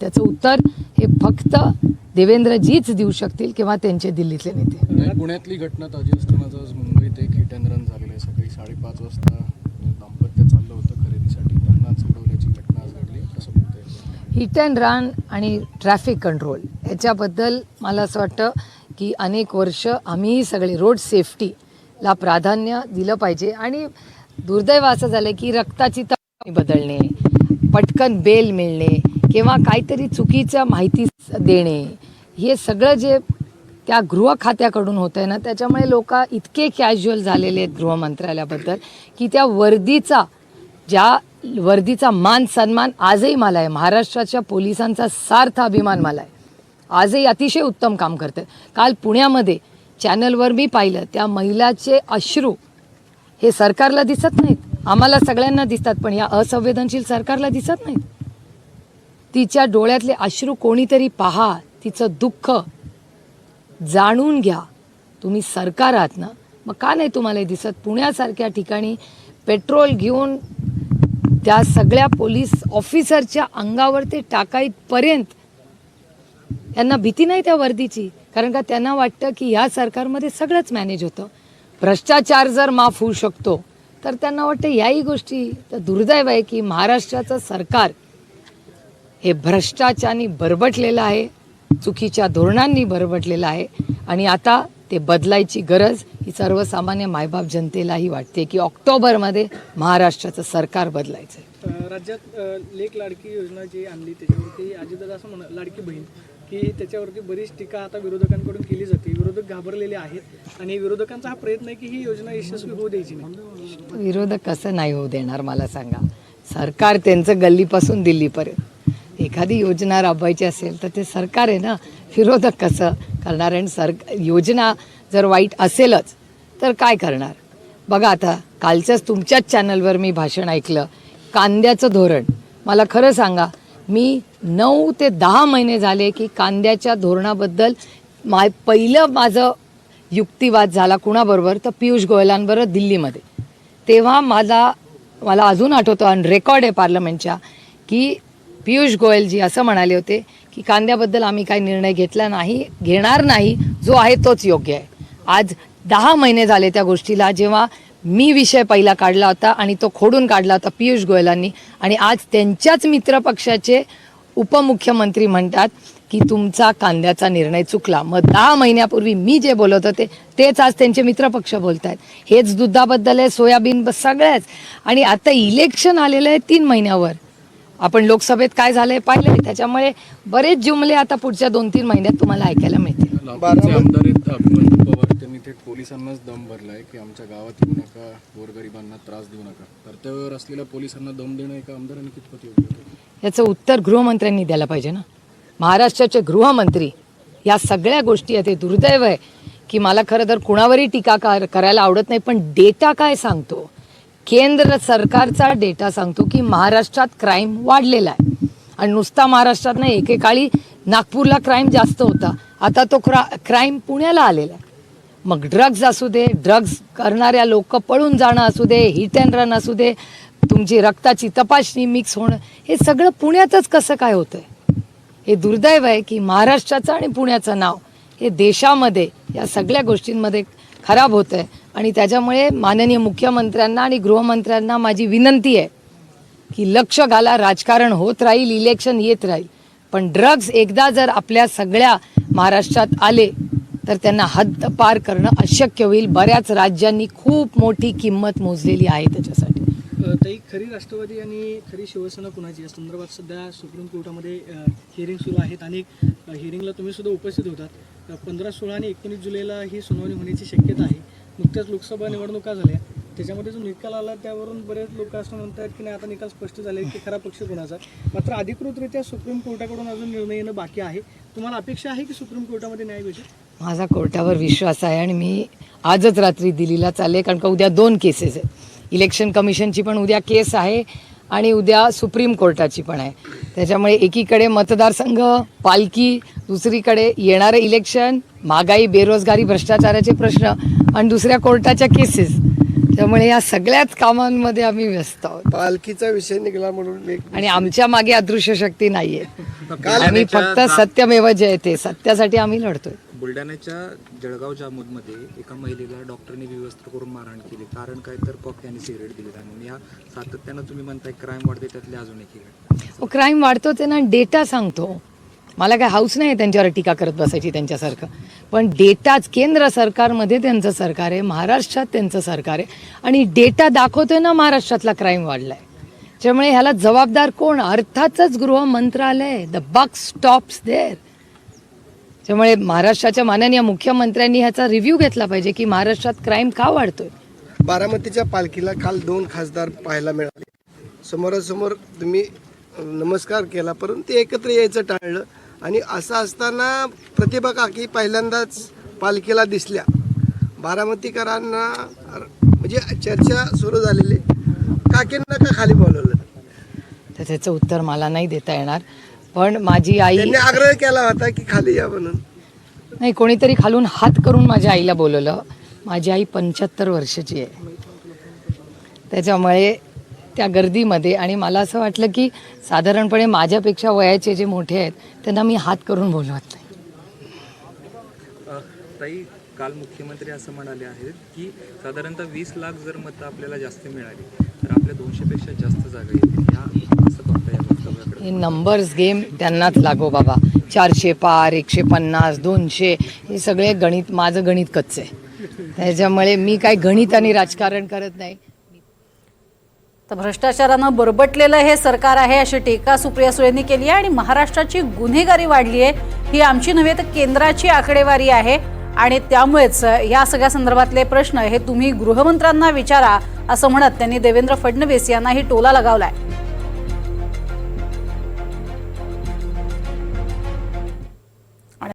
त्याचं उत्तर हे फक्त देवेंद्रजीच देऊ शकतील किंवा त्यांचे दिल्लीतले नेते. पुण्यातली घटना ताजी असतानाच आज मुंबईत एक हिट अँड रन झालेलं आहे. सकाळी 5:30 वाजता दाम्पत्य चाललं होतं खरेदीसाठी, त्यांनाच उडवल्याची घटना आज घडली. कसं बघताय? हिट अँड रन आणि ट्रॅफिक कंट्रोल याच्याबद्दल मला असं वाटतं की अनेक वर्ष आम्ही सगळे रोड सेफ्टीला प्राधान्य दिलं पाहिजे. आणि दुर्दैव असं झालं की रक्ताची तपासणी बदलणे, पटकन बेल मिळणे किंवा काहीतरी चुकीच्या माहिती देणे, हे सगळं जे त्या गृह खात्याकडून होतं आहे ना, त्याच्यामुळे लोक इतके कॅज्युअल झालेले आहेत गृहमंत्रालयाबद्दल की त्या वर्दीचा मान सन्मान आजही मला आहे. महाराष्ट्राच्या पोलिसांचा सार्थ अभिमान मला आहे. आजही अतिशय उत्तम काम करतात. काल पुण्यामध्ये चॅनलवर मी पाहिलं, त्या महिलाचे अश्रू हे सरकारला दिसत नाहीत, आम्हाला सगळ्यांना दिसतात, पण या असंवेदनशील सरकारला दिसत नाहीत. तिच्या डोळ्यातले अश्रू कोणीतरी पहा, तिचं दुःख जाणून घ्या. तुम्ही सरकार आहात ना, मग का नाही तुम्हाला दिसत? पुण्यासारख्या ठिकाणी पेट्रोल घेऊन त्या सगळ्या पोलीस ऑफिसरच्या अंगावर ते टाकाईपर्यंत यांना भीती नाही त्या वर्दीची, कारण का त्यांना वाटतं की ह्या सरकारमध्ये सगळंच मॅनेज होतं. भ्रष्टाचार जर माफ होऊ शकतो तर त्यांना वाटतं याही गोष्टी. तर दुर्दैव आहे की महाराष्ट्राचं सरकार हे भ्रष्टाचाराने बरबटलेलं आहे, चुकीच्या धोरणांनी बरबटलेलं आहे. आणि आता ते बदलायची गरज ही सर्वसामान्य मायबाप जनतेलाही वाटते की ऑक्टोबरमध्ये महाराष्ट्राचं सरकार बदलायचं आहे. राज्यात लेक लाडकी योजना जी आणली त्याच्यावरती अजितदादा असं लाडकी बहीण की त्याच्यावरती बरीच टीका आता विरोधकांकडून केली जाते. विरोधक घाबरलेले आहेत आणि विरोधकांचा हा प्रयत्न आहे की ही योजना यशस्वी होऊ द्यायची नाही. विरोधक कसं नाही होऊ देणार मला सांगा? सरकार त्यांचं गल्लीपासून दिल्लीपर्यंत एखादी योजना राबवायची असेल तर ते सरकार आहे ना, विरोधक कसं करणार? आणि योजना जर वाईट असेलच तर काय करणार? बघा, आता कालच्याच तुमच्याच चॅनलवर मी भाषण ऐकलं, कांद्याचं धोरण. मला खरं सांगा, मी 9 ते 10 महिने झाले की कांद्याच्या धोरणाबद्दल पहिलं माझं युक्तिवाद झाला कुणाबरोबर? तर पियुष गोयलांबरोबर दिल्लीमध्ये. तेव्हा मला अजून आठवतं, आणि रेकॉर्ड आहे पार्लमेंटच्या, की पियुष गोयलजी असं म्हणाले होते की कांद्याबद्दल आम्ही काही निर्णय घेणार नाही, जो आहे तोच योग्य आहे. आज 10 महिने झाले त्या गोष्टीला, जेव्हा मी विषय पहिला काढला होता आणि तो खोडून काढला होता पियुष गोयलांनी, आणि आज त्यांच्याच मित्रपक्षाचे उपमुख्यमंत्री म्हणतात की तुमचा कांद्याचा निर्णय चुकला. मग 10 महिन्यापूर्वी मी जे बोलत होते तेच आज त्यांचे मित्रपक्ष बोलत आहेत. हेच दुधाबद्दल आहे, सोयाबीन, सगळ्याच. आणि आता इलेक्शन आलेलं आहे 3 महिन्यावर. आपण लोकसभेत काय झालंय पाहिलंय, त्याच्यामुळे बरेच जुमले आता पुढच्या 2-3 महिन्यात तुम्हाला ऐकायला मिळतील. लातूरचे आमदार आहेत अभिमन्यू पवार, त्यांनी थेट पोलिसांनाच दम भरलाय की आमच्या गावात येऊ नका, गोरगरिबांना त्रास देऊ नका. कर्तव्यावर असलेल्या पोलिसांना दम देणं एका आमदारांनी कितपत योग्य होतं? याचं उत्तर गृहमंत्र्यांनी द्यायला पाहिजे ना. महाराष्ट्राचे गृहमंत्री या सगळ्या गोष्टी आहेत. हे दुर्दैव आहे की मला खरं तर कुणावरही टीका करायला आवडत नाही, पण डेटा काय सांगतो? केंद्र सरकारचा डेटा सांगतो की महाराष्ट्रात क्राईम वाढलेला आहे. आणि नुसता महाराष्ट्रात नाही, एकेकाळी नागपूरला क्राईम जास्त होता, आता तो क्राईम पुण्याला आलेला आहे. मग ड्रग्ज असू दे, ड्रग्ज करणाऱ्या लोक पळून जाणं असू दे, हिट अँड रन असू दे, तुमची रक्ताची तपासणी मिक्स होणं, हे सगळं पुण्यातच कसं काय होतंय? हे दुर्दैव आहे की महाराष्ट्राचं आणि पुण्याचं नाव हे देशामध्ये या सगळ्या गोष्टींमध्ये खराब होतं आहे. आणि त्याच्यामुळे माननीय मुख्यमंत्र्यांना आणि गृहमंत्र्यांना माझी विनंती आहे की लक्ष घाला. राजकारण होत राहील, इलेक्शन येत राहील, पण ड्रग्ज एकदा जर आपल्या सगळ्या महाराष्ट्रात आले तर त्यांना हद्द पार करणं अशक्य होईल. बऱ्याच राज्यांनी खूप मोठी किंमत मोजलेली आहे त्याच्यासाठी. ताई, खरी राष्ट्रवादी आणि खरी शिवसेना कुणाची या संदर्भात सध्या सुप्रीम कोर्टामध्ये हिअरिंग सुरू आहेत. आणि हिअरिंगला तुम्ही सुद्धा उपस्थित होतात. 15, 16 आणि 19 जुलैला ही सुनावणी होण्याची शक्यता आहे. नुकत्याच लोकसभा निवडणुका झाल्या, त्याच्यामध्ये जो निकाल आला त्यावरून बरेच लोक असं म्हणतात की नाही, आता निकाल स्पष्ट झाले की खरा पक्ष कोणाचा. मात्र अधिकृतरित्या सुप्रीम कोर्टाकडून अजून निर्णय येणं बाकी आहे. तुम्हाला अपेक्षा आहे की सुप्रीम कोर्टामध्ये न्याय भेटेल? माझा कोर्टावर विश्वास आहे आणि मी आजच रात्री दिल्लीला चालले, कारण का उद्या 2 केसेस आहेत. इलेक्शन कमिशनची पण उद्या केस आहे आणि उद्या सुप्रीम कोर्टाची पण आहे. त्याच्यामुळे एकीकडे मतदारसंघ, पालखी, दुसरीकडे येणारं इलेक्शन, महागाई, बेरोजगारी, भ्रष्टाचाराचे प्रश्न, आणि दुसऱ्या कोर्टाच्या केसेस. त्यामुळे या सगळ्याच कामांमध्ये आम्ही व्यस्त आहोत पालखीचा विषय निघाला म्हणून आणि आमच्या मागे अदृश्य शक्ती नाहीये. आम्ही फक्त सत्यमेव जयते, सत्यासाठी आम्ही लढतोय. बुलढाण्याच्या जळगाव जामोदमध्ये एका महिलेला डॉक्टरने व्यवस्था करून मारहाण केली. कारण काय तर पफ यांनी सिगरेट दिली म्हणून. या सातत्यानं तुम्ही म्हणताय क्राईम वाढते, त्यातले अजून एक क्राईम वाढतो ते ना डेटा सांगतो. मला काय हाऊस नाही त्यांच्यावर टीका करत बसायची त्यांच्यासारखं, पण डेटाच केंद्र सरकारमध्ये त्यांचं सरकार आहे, महाराष्ट्रात त्यांचं सरकार आहे आणि डेटा दाखवतोय ना महाराष्ट्रातला क्राईम वाढलाय. त्यामुळे ह्याला जबाबदार कोण? अर्थातच गृह मंत्रालय. The buck stops there. त्यामुळे महाराष्ट्राच्या माननीय मुख्यमंत्र्यांनी ह्याचा रिव्ह्यू घेतला पाहिजे की महाराष्ट्रात क्राईम का वाढतोय. बारामतीच्या पालखीला काल 2 खासदार पाहायला मिळाले. समोरासमोर तुम्ही नमस्कार केला, परंतु ते एकत्र यायचं टाळलं. आणि असं असताना प्रतिभा काकी पहिल्यांदाच पालखीला दिसल्या. बारामतीकरांना म्हणजे चर्चा सुरू झालेली, काकींना का खाली बोलवलं? तर त्याचं उत्तर मला नाही देता येणार. पण माझी आई, त्यांनी आग्रह केला होता की खाली या म्हणून. नाही, कोणीतरी खालून हात करून माझ्या आईला बोलवलं. माझी आई 75 वर्षाची आहे. त्याच्यामुळे त्या गर्दीमध्ये आणि मला असं वाटलं की साधारणपणे माझ्यापेक्षा वयाचे जे मोठे आहेत त्यांना मी हात करून बोलवत नाही. ताई, काल मुख्यमंत्री असं म्हणाले आहेत की साधारणतः 20 लाख जर मतं आपल्याला जास्त मिळाली तर आपल्या 200 पेक्षा जास्त जागा येतील. या असं बघता या वक्तव्याकडे? हे नंबर्स गेम त्यांनाच लागो बाबा. 400 पार, 150, 200 हे सगळे गणित, माझं गणित कच्चं आहे. त्याच्यामुळे मी काय गणित आणि राजकारण करत नाही. तर भ्रष्टाचारानं बरबटलेलं हे सरकार आहे अशी टीका सुप्रिया सुळेंनी केली आहे. आणि महाराष्ट्राची गुन्हेगारी वाढली आहे ही आमची नव्हे तर केंद्राची आकडेवारी आहे आणि त्यामुळेच या सगळ्या संदर्भातले प्रश्न हे तुम्ही गृहमंत्र्यांना विचारा असं म्हणत त्यांनी देवेंद्र फडणवीस यांनाही टोला लगावलाय.